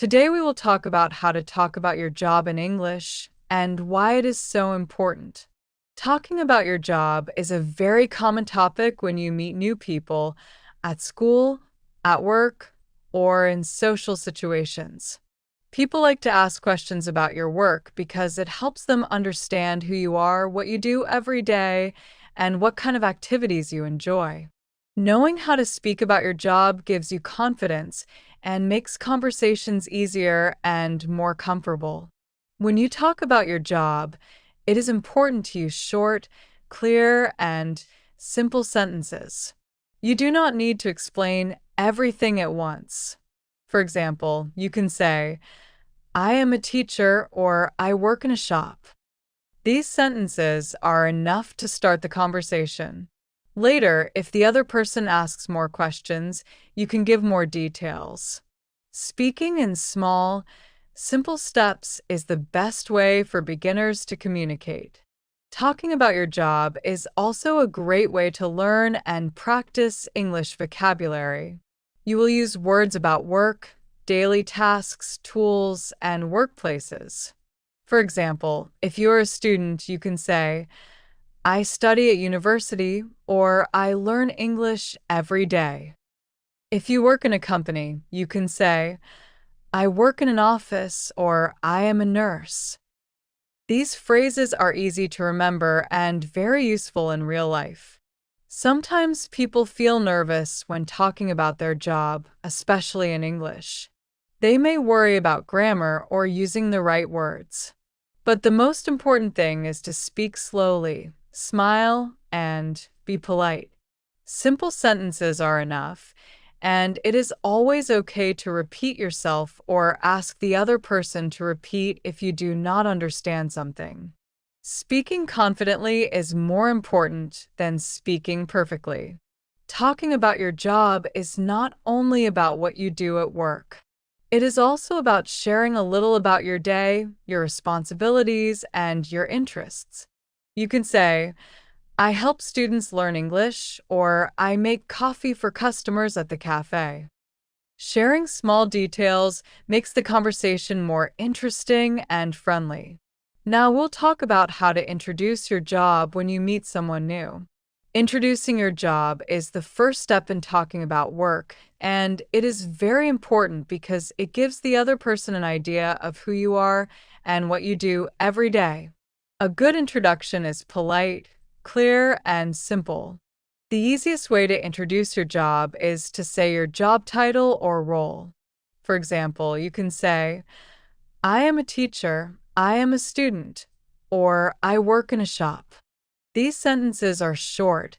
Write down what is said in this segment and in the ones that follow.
Today we will talk about how to talk about your job in English and why it is so important. Talking about your job is a very common topic when you meet new people at school, at work, or in social situations. People like to ask questions about your work because it helps them understand who you are, what you do every day, and what kind of activities you enjoy. Knowing how to speak about your job gives you confidence and makes conversations easier and more comfortable. When you talk about your job, it is important to use short, clear, and simple sentences. You do not need to explain everything at once. For example, you can say, I am a teacher or I work in a shop. These sentences are enough to start the conversation. Later, if the other person asks more questions, you can give more details. Speaking in small, simple steps is the best way for beginners to communicate. Talking about your job is also a great way to learn and practice English vocabulary. You will use words about work, daily tasks, tools, and workplaces. For example, if you're a student, you can say, I study at university, or I learn English every day. If you work in a company, you can say, I work in an office, or I am a nurse. These phrases are easy to remember and very useful in real life. Sometimes people feel nervous when talking about their job, especially in English. They may worry about grammar or using the right words. But the most important thing is to speak slowly, smile, and be polite. Simple sentences are enough, and it is always okay to repeat yourself or ask the other person to repeat if you do not understand something. Speaking confidently is more important than speaking perfectly. Talking about your job is not only about what you do at work. It is also about sharing a little about your day, your responsibilities, and your interests. You can say, I help students learn English, or I make coffee for customers at the cafe. Sharing small details makes the conversation more interesting and friendly. Now we'll talk about how to introduce your job when you meet someone new. Introducing your job is the first step in talking about work, and it is very important because it gives the other person an idea of who you are and what you do every day. A good introduction is polite, clear, and simple. The easiest way to introduce your job is to say your job title or role. For example, you can say, I am a teacher, I am a student, or I work in a shop. These sentences are short,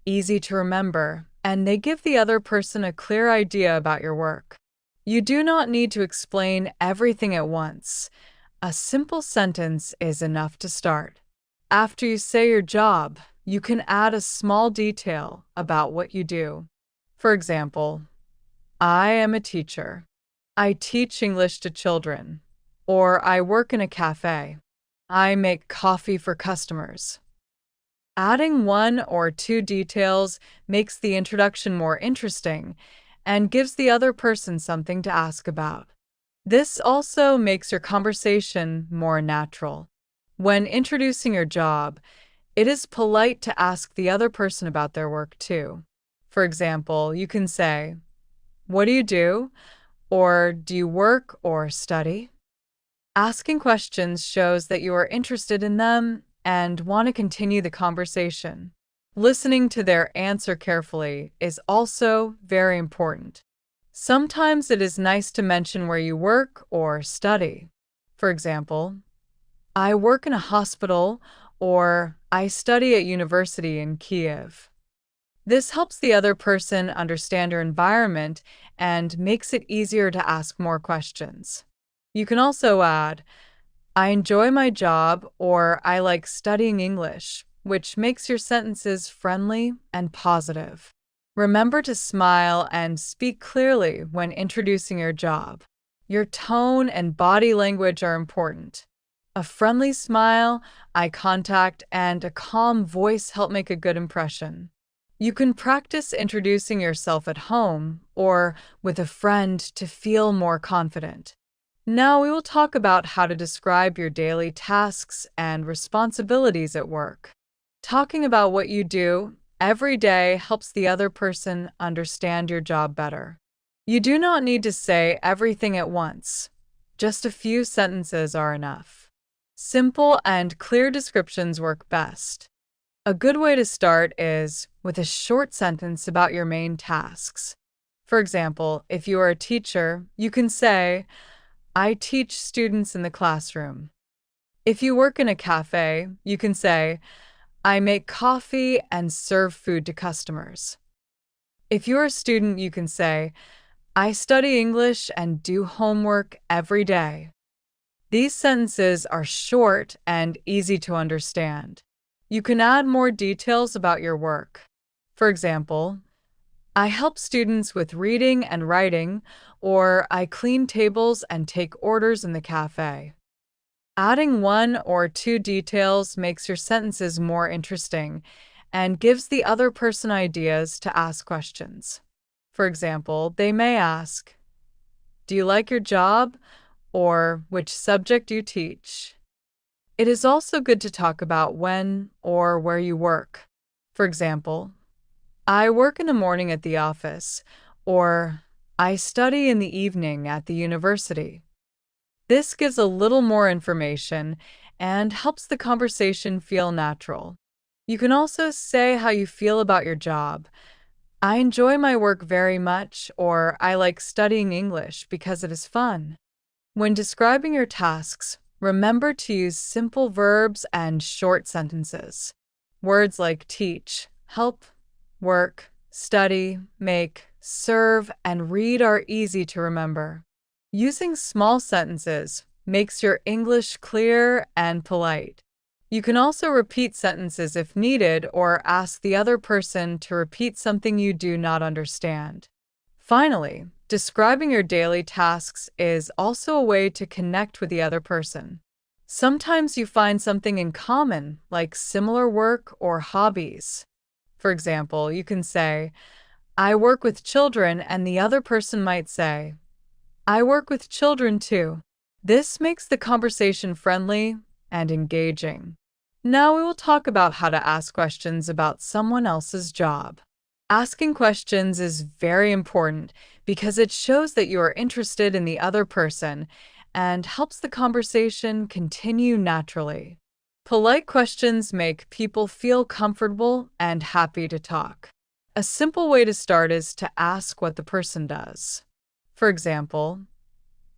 easy to remember, and they give the other person a clear idea about your work. You do not need to explain everything at once. A simple sentence is enough to start. After you say your job, you can add a small detail about what you do. For example, I am a teacher. I teach English to children. Or I work in a cafe. I make coffee for customers. Adding one or two details makes the introduction more interesting and gives the other person something to ask about. This also makes your conversation more natural. When introducing your job, it is polite to ask the other person about their work too. For example, you can say, what do you do? Or do you work or study? Asking questions shows that you are interested in them and want to continue the conversation. Listening to their answer carefully is also very important. Sometimes it is nice to mention where you work or study. For example, I work in a hospital or I study at university in Kiev. This helps the other person understand your environment and makes it easier to ask more questions. You can also add, I enjoy my job or I like studying English, which makes your sentences friendly and positive. Remember to smile and speak clearly when introducing your job. Your tone and body language are important. A friendly smile, eye contact, and a calm voice help make a good impression. You can practice introducing yourself at home or with a friend to feel more confident. Now we will talk about how to describe your daily tasks and responsibilities at work. Talking about what you do every day helps the other person understand your job better. You do not need to say everything at once. Just a few sentences are enough. Simple and clear descriptions work best. A good way to start is with a short sentence about your main tasks. For example, if you are a teacher, you can say, I teach students in the classroom. If you work in a cafe, you can say, I make coffee and serve food to customers. If you're a student, you can say, I study English and do homework every day. These sentences are short and easy to understand. You can add more details about your work. For example, I help students with reading and writing, or I clean tables and take orders in the cafe. Adding one or two details makes your sentences more interesting and gives the other person ideas to ask questions. For example, they may ask, do you like your job? Or which subject you teach? It is also good to talk about when or where you work. For example, I work in the morning at the office, or I study in the evening at the university. This gives a little more information and helps the conversation feel natural. You can also say how you feel about your job. I enjoy my work very much, or I like studying English because it is fun. When describing your tasks, remember to use simple verbs and short sentences. Words like teach, help, work, study, make, serve, and read are easy to remember. Using small sentences makes your English clear and polite. You can also repeat sentences if needed or ask the other person to repeat something you do not understand. Finally, describing your daily tasks is also a way to connect with the other person. Sometimes you find something in common, like similar work or hobbies. For example, you can say, I work with children, and the other person might say, I work with children too. This makes the conversation friendly and engaging. Now we will talk about how to ask questions about someone else's job. Asking questions is very important because it shows that you are interested in the other person and helps the conversation continue naturally. Polite questions make people feel comfortable and happy to talk. A simple way to start is to ask what the person does. For example,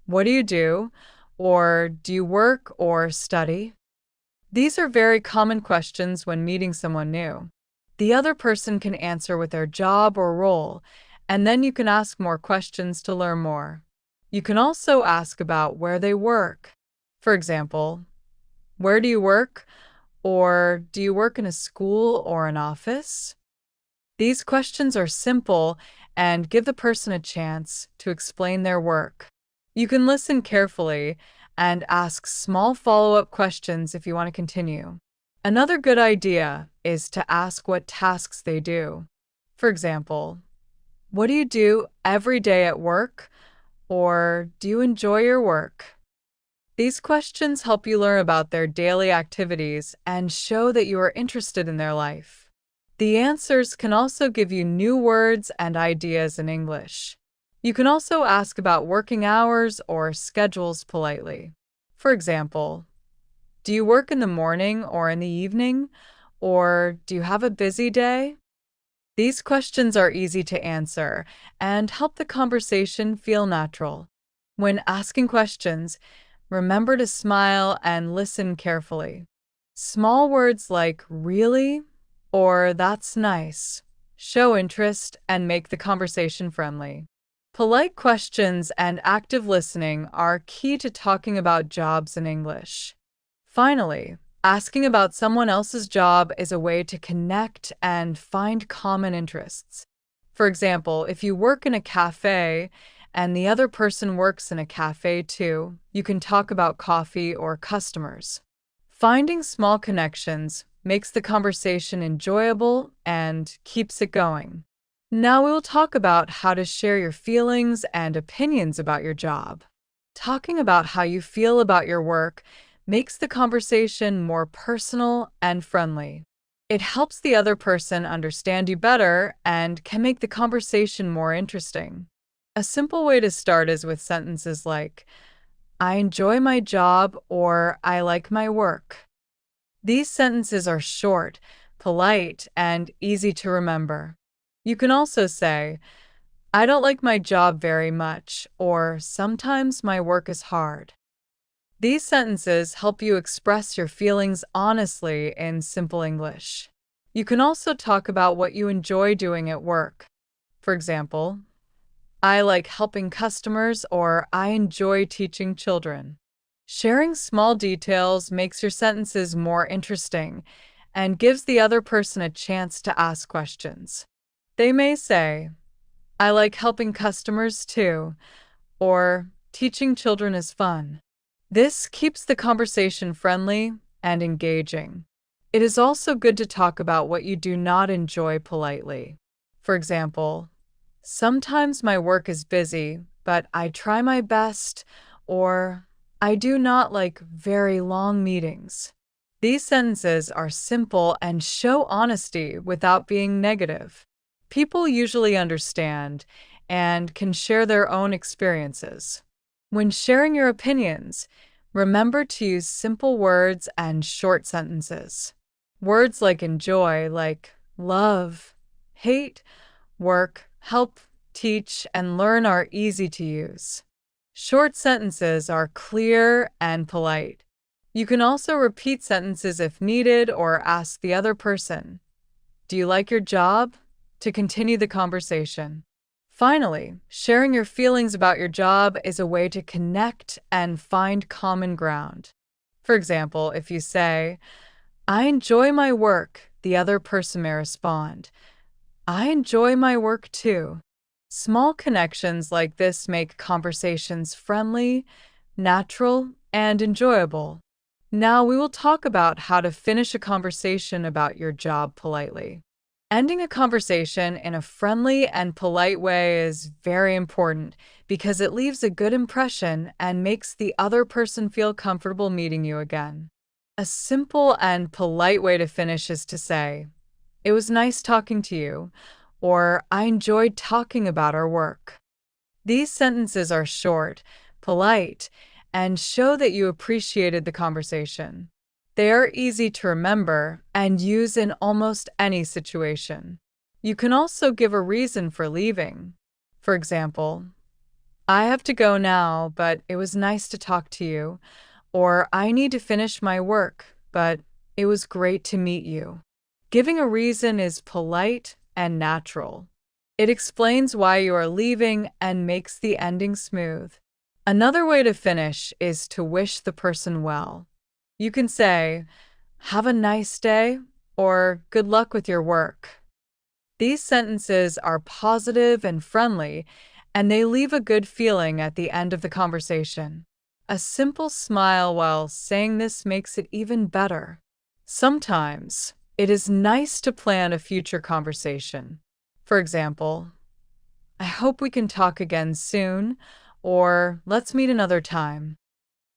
what do you do? Or do you work or study? These are very common questions when meeting someone new. The other person can answer with their job or role, and then you can ask more questions to learn more. You can also ask about where they work. For example, where do you work? Or do you work in a school or an office? These questions are simple and give the person a chance to explain their work. You can listen carefully and ask small follow-up questions if you want to continue. Another good idea is to ask what tasks they do. For example, what do you do every day at work? Or do you enjoy your work? These questions help you learn about their daily activities and show that you are interested in their life. The answers can also give you new words and ideas in English. You can also ask about working hours or schedules politely. For example, do you work in the morning or in the evening? Or do you have a busy day? These questions are easy to answer and help the conversation feel natural. When asking questions, remember to smile and listen carefully. Small words like really or that's nice show interest and make the conversation friendly. Polite questions and active listening are key to talking about jobs in English. Finally, asking about someone else's job is a way to connect and find common interests. For example, if you work in a cafe and the other person works in a cafe too, you can talk about coffee or customers. Finding small connections makes the conversation enjoyable and keeps it going. Now we will talk about how to share your feelings and opinions about your job. Talking about how you feel about your work makes the conversation more personal and friendly. It helps the other person understand you better and can make the conversation more interesting. A simple way to start is with sentences like, I enjoy my job or I like my work. These sentences are short, polite, and easy to remember. You can also say, I don't like my job very much, or sometimes my work is hard. These sentences help you express your feelings honestly in simple English. You can also talk about what you enjoy doing at work. For example, I like helping customers or I enjoy teaching children. Sharing small details makes your sentences more interesting and gives the other person a chance to ask questions. They may say, I like helping customers too, or teaching children is fun. This keeps the conversation friendly and engaging. It is also good to talk about what you do not enjoy politely. For example, sometimes my work is busy, but I try my best, or I do not like very long meetings. These sentences are simple and show honesty without being negative. People usually understand and can share their own experiences. When sharing your opinions, remember to use simple words and short sentences. Words like enjoy, like love, hate, work, help, teach, and learn are easy to use. Short sentences are clear and polite. You can also repeat sentences if needed or ask the other person, do you like your job? To continue the conversation. Finally, sharing your feelings about your job is a way to connect and find common ground. For example, if you say, I enjoy my work, the other person may respond, I enjoy my work too. Small connections like this make conversations friendly, natural, and enjoyable. Now we will talk about how to finish a conversation about your job politely. Ending a conversation in a friendly and polite way is very important because it leaves a good impression and makes the other person feel comfortable meeting you again. A simple and polite way to finish is to say, it was nice talking to you, or I enjoyed talking about our work. These sentences are short, polite, and show that you appreciated the conversation. They are easy to remember and use in almost any situation. You can also give a reason for leaving. For example, I have to go now, but it was nice to talk to you. Or I need to finish my work, but it was great to meet you. Giving a reason is polite and natural. It explains why you are leaving and makes the ending smooth. Another way to finish is to wish the person well. You can say, have a nice day, or good luck with your work. These sentences are positive and friendly, and they leave a good feeling at the end of the conversation. A simple smile while saying this makes it even better. Sometimes, it is nice to plan a future conversation. For example, I hope we can talk again soon, or let's meet another time.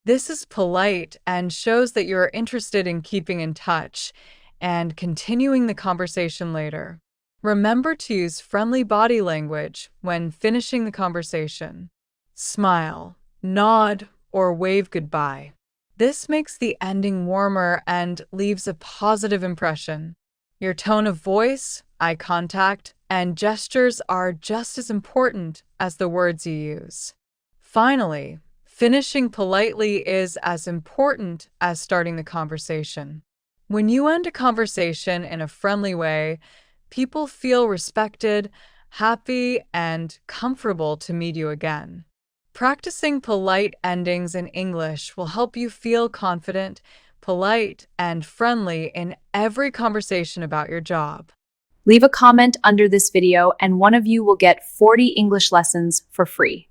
This is polite and shows that you're interested in keeping in touch and continuing the conversation later. Remember to use friendly body language when finishing the conversation. Smile, nod, or wave goodbye. This makes the ending warmer and leaves a positive impression. Your tone of voice, eye contact, and gestures are just as important as the words you use. Finally, finishing politely is as important as starting the conversation. When you end a conversation in a friendly way, people feel respected, happy, and comfortable to meet you again. Practicing polite endings in English will help you feel confident, polite, and friendly in every conversation about your job. Leave a comment under this video and one of you will get 40 English lessons for free.